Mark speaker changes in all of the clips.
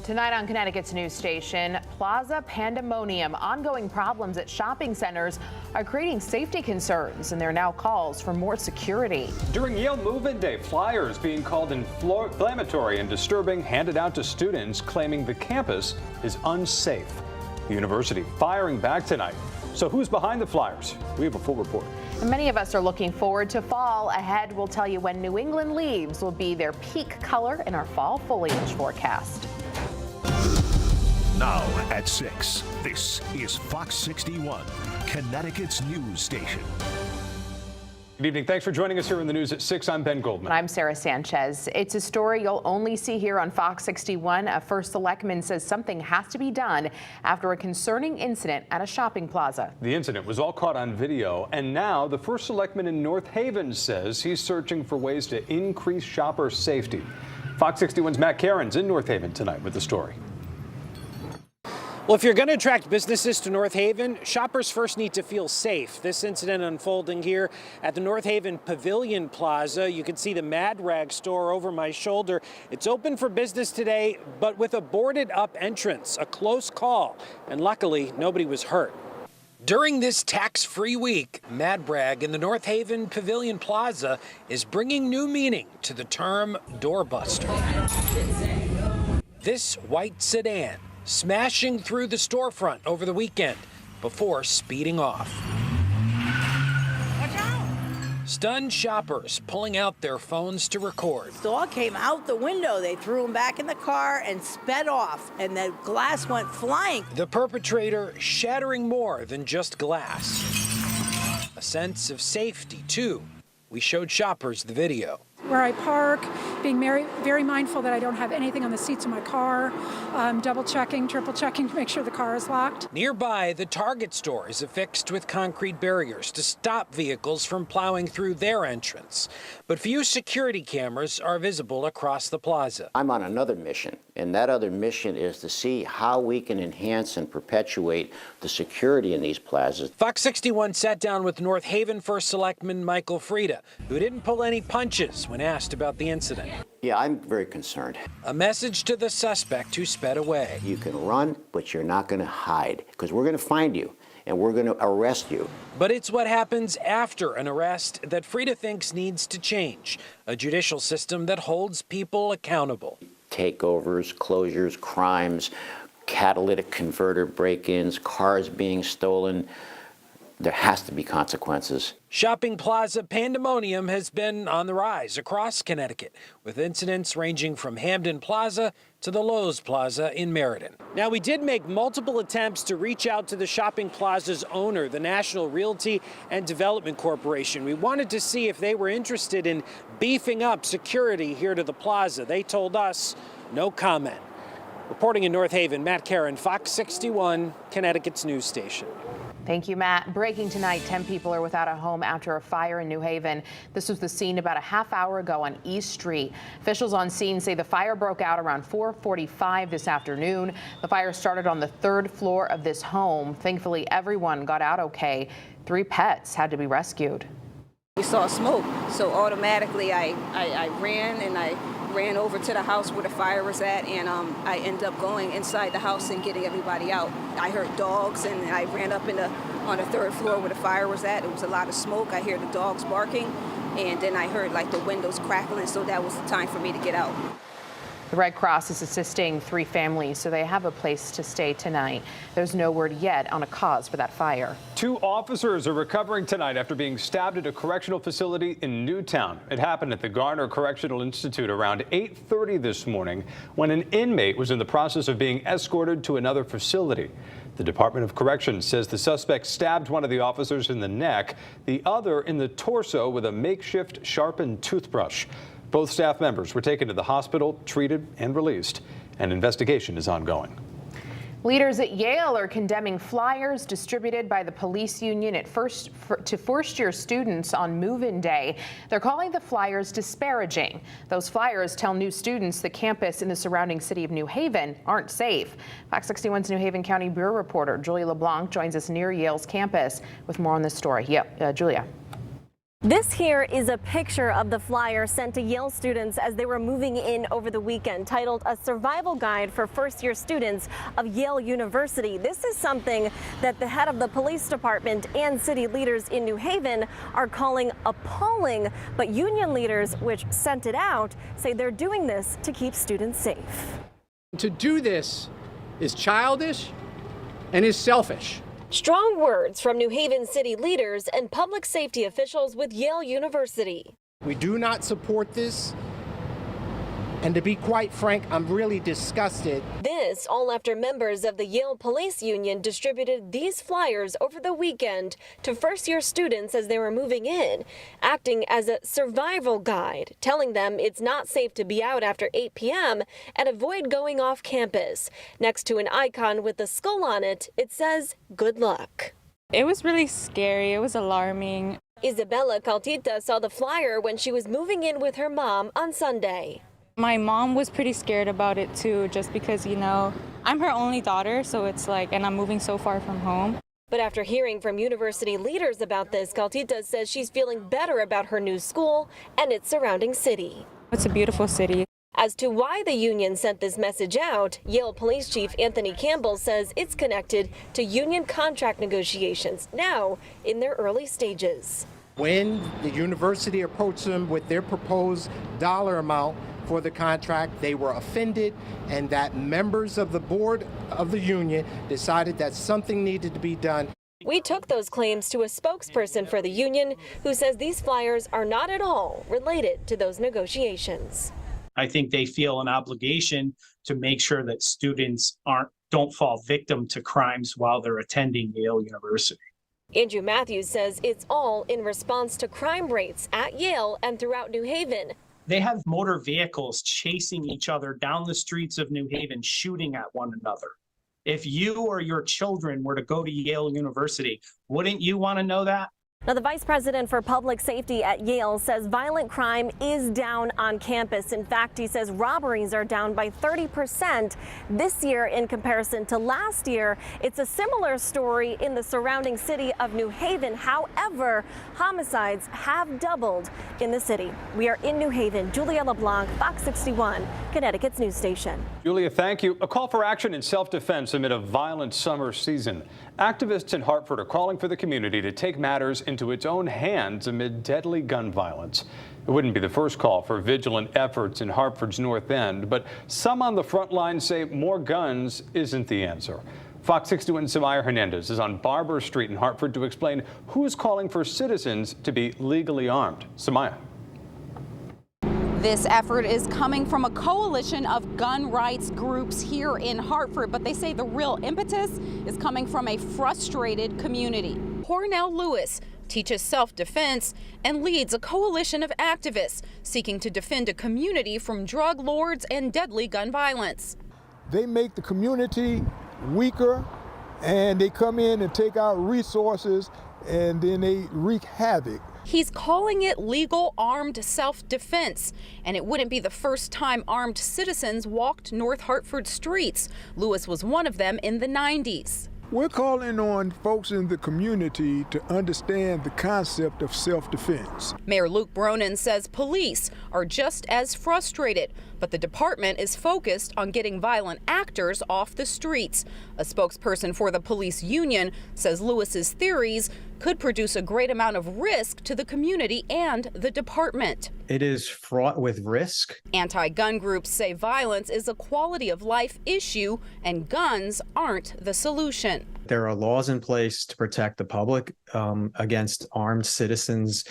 Speaker 1: Tonight on Connecticut's news station, Plaza Pandemonium. Ongoing problems at shopping centers are creating safety concerns, and there are now calls for more security.
Speaker 2: During Yale Move-In Day, flyers being called inflammatory and disturbing handed out to students claiming the campus is unsafe. The university firing back tonight. So who's behind the flyers? We have a full report.
Speaker 1: And many of us are looking forward to fall. Ahead, we'll tell you when New England leaves will be their peak color in our fall foliage forecast.
Speaker 3: Now at 6, this is Fox 61, Connecticut's news station.
Speaker 2: Good evening. Thanks for joining us here in the news at 6. I'm Ben Goldman.
Speaker 1: I'm Sarah Sanchez. It's a story you'll only see here on Fox 61. A first selectman says something has to be done after a concerning incident at a shopping plaza.
Speaker 2: The incident was all caught on video, and now the first selectman in North Haven says he's searching for ways to increase shopper safety. Fox 61's Matt Caron's in North Haven tonight with the story.
Speaker 4: Well, if you're going to attract businesses to North Haven, shoppers first need to feel safe. This incident unfolding here at the North Haven Pavilion Plaza. You can see the Mad Rag store over my shoulder. It's open for business today, but with a boarded up entrance, a close call, and luckily nobody was hurt. During this tax-free week, Mad Rag in the North Haven Pavilion Plaza is bringing new meaning to the term doorbuster. This white sedan smashing through the storefront over the weekend before speeding off.
Speaker 5: Watch out!
Speaker 4: Stunned shoppers pulling out their phones to record.
Speaker 5: The dog came out the window. They threw him back in the car and sped off, and the glass went flying.
Speaker 4: The perpetrator shattering more than just glass. A sense of safety, too. We showed shoppers the video.
Speaker 6: Where I park, being very mindful that I don't have anything on the seats of my car, double checking, triple checking to make sure the car is locked.
Speaker 4: Nearby, the Target store is affixed with concrete barriers to stop vehicles from plowing through their entrance. But few security cameras are visible across the plaza.
Speaker 7: I'm on another mission, and that other mission is to see how we can enhance and perpetuate the security in these plazas.
Speaker 4: Fox 61 sat down with North Haven First Selectman Michael Frieda, who didn't pull any punches when asked about the incident.
Speaker 7: Yeah, I'm very concerned.
Speaker 4: A message to the suspect who sped away.
Speaker 7: You can run, but you're not going to hide, because we're going to find you, and we're going to arrest you.
Speaker 4: But it's what happens after an arrest that Frieda thinks needs to change. A judicial system that holds people accountable.
Speaker 7: Takeovers, closures, crimes, catalytic converter break-ins, cars being stolen. There has to be consequences.
Speaker 4: Shopping plaza pandemonium has been on the rise across Connecticut, with incidents ranging from Hamden Plaza to the Lowe's Plaza in Meriden. Now, we did make multiple attempts to reach out to the shopping plaza's owner, the National Realty and Development Corporation. We wanted to see if they were interested in beefing up security here to the plaza. They told us no comment. Reporting in North Haven, Matt Caron, Fox 61, Connecticut's news station.
Speaker 1: Thank you, Matt. Breaking tonight, 10 people are without a home after a fire in New Haven. This was the scene about a half hour ago on East Street. Officials on scene say the fire broke out around 4:45 this afternoon. The fire started on the 3rd floor of this home. Thankfully, everyone got out okay. 3 pets had to be rescued.
Speaker 8: We saw smoke, so automatically I ran, and I ran over to the house where the fire was at, and I ended up going inside the house and getting everybody out. I heard dogs, and I ran up on the 3rd floor where the fire was at. It was a lot of smoke. I hear the dogs barking, and then I heard like the windows crackling, so that was the time for me to get out.
Speaker 1: The Red Cross is assisting 3 families, so they have a place to stay tonight. There's no word yet on a cause for that fire.
Speaker 2: 2 officers are recovering tonight after being stabbed at a correctional facility in Newtown. It happened at the Garner Correctional Institute around 8:30 this morning when an inmate was in the process of being escorted to another facility. The Department of Corrections says the suspect stabbed one of the officers in the neck, the other in the torso with a makeshift sharpened toothbrush. Both staff members were taken to the hospital, treated, and released. An investigation is ongoing.
Speaker 1: Leaders at Yale are condemning flyers distributed by the police union to first-year students on Move-In Day. They're calling the flyers disparaging. Those flyers tell new students the campus in the surrounding city of New Haven aren't safe. Fox 61's New Haven County Bureau reporter Julia LeBlanc joins us near Yale's campus with more on this story. Julia.
Speaker 9: This here is a picture of the flyer sent to Yale students as they were moving in over the weekend, titled A Survival Guide for First-Year Students of Yale University. This is something that the head of the police department and city leaders in New Haven are calling appalling, but union leaders, which sent it out, say they're doing this to keep students safe.
Speaker 10: To do this is childish and is selfish.
Speaker 9: Strong words from New Haven city leaders and public safety officials with Yale University.
Speaker 10: We do not support this. And to be quite frank, I'm really disgusted.
Speaker 9: This all after members of the Yale Police Union distributed these flyers over the weekend to first-year students as they were moving in, acting as a survival guide, telling them it's not safe to be out after 8 p.m. and avoid going off campus. Next to an icon with a skull on it, it says, "Good luck."
Speaker 11: It was really scary. It was alarming.
Speaker 9: Isabella Caltita saw the flyer when she was moving in with her mom on Sunday.
Speaker 11: My mom was pretty scared about it too, just because, you know, I'm her only daughter, so it's like, and I'm moving so far from home.
Speaker 9: But after hearing from university leaders about this, Caltita says she's feeling better about her new school and its surrounding city.
Speaker 11: It's a beautiful city.
Speaker 9: As to why the union sent this message out, Yale Police Chief Anthony Campbell says it's connected to union contract negotiations, now in their early stages.
Speaker 10: When the university approached them with their proposed dollar amount for the contract, they were offended, and that members of the board of the union decided that something needed to be done.
Speaker 9: We took those claims to a spokesperson for the union who says these flyers are not at all related to those negotiations.
Speaker 12: I think they feel an obligation to make sure that students don't fall victim to crimes while they're attending Yale University.
Speaker 9: Andrew Matthews says it's all in response to crime rates at Yale and throughout New Haven.
Speaker 12: They have motor vehicles chasing each other down the streets of New Haven, shooting at one another. If you or your children were to go to Yale University, wouldn't you want to know that?
Speaker 9: Now, the vice president for public safety at Yale says violent crime is down on campus. In fact, he says robberies are down by 30% this year in comparison to last year. It's a similar story in the surrounding city of New Haven. However, homicides have doubled in the city. We are in New Haven. Julia LeBlanc, Fox 61, Connecticut's news station.
Speaker 2: Julia, thank you. A call for action in self-defense amid a violent summer season. Activists in Hartford are calling for the community to take matters into its own hands amid deadly gun violence. It wouldn't be the first call for vigilant efforts in Hartford's North End, but some on the front line say more guns isn't the answer. Fox 61's Samaya Hernandez is on Barber Street in Hartford to explain who's calling for citizens to be legally armed. Samaya.
Speaker 13: This effort is coming from a coalition of gun rights groups here in Hartford, but they say the real impetus is coming from a frustrated community. Cornell Lewis teaches self-defense and leads a coalition of activists seeking to defend a community from drug lords and deadly gun violence.
Speaker 14: They make the community weaker, and they come in and take our resources, and then they wreak havoc.
Speaker 13: He's calling it legal armed self-defense, and it wouldn't be the first time armed citizens walked North Hartford streets. Lewis was one of them in the 90s.
Speaker 14: We're calling on folks in the community to understand the concept of self-defense.
Speaker 13: Mayor Luke Bronin says police are just as frustrated, but the department is focused on getting violent actors off the streets. A spokesperson for the police union says Lewis's theories could produce a great amount of risk to the community and the department.
Speaker 15: It is fraught with risk.
Speaker 13: Anti-gun groups say violence is a quality of life issue and guns aren't the solution.
Speaker 15: There are laws in place to protect the public against armed citizens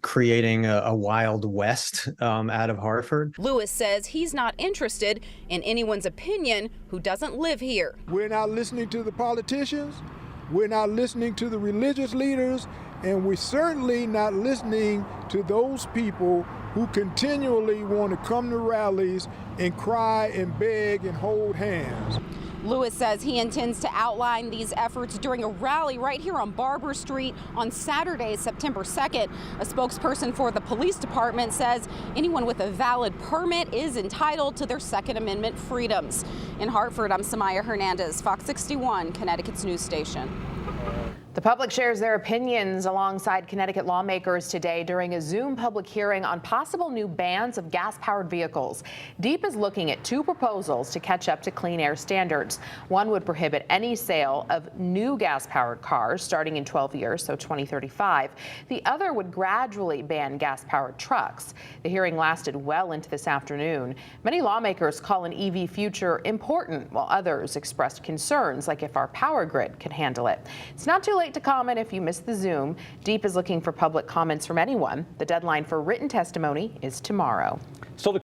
Speaker 15: creating a Wild West out of Hartford.
Speaker 13: Lewis says he's not interested in anyone's opinion who doesn't live here.
Speaker 14: We're not listening to the politicians. We're not listening to the religious leaders, and we're certainly not listening to those people who continually want to come to rallies and cry and beg and hold hands.
Speaker 13: Lewis says he intends to outline these efforts during a rally right here on Barber Street on Saturday, September 2nd. A spokesperson for the police department says anyone with a valid permit is entitled to their Second Amendment freedoms. In Hartford, I'm Samaya Hernandez, Fox 61, Connecticut's news station.
Speaker 1: The public shares their opinions alongside Connecticut lawmakers today during a Zoom public hearing on possible new bans of gas-powered vehicles. DEEP is looking at two proposals to catch up to clean air standards. One would prohibit any sale of new gas-powered cars starting in 12 years, so 2035. The other would gradually ban gas-powered trucks. The hearing lasted well into this afternoon. Many lawmakers call an EV future important, while others expressed concerns, like if our power grid can handle it. It's not too late to comment if you missed the Zoom. DEEP is looking for public comments from anyone. The deadline for written testimony is tomorrow.
Speaker 2: Still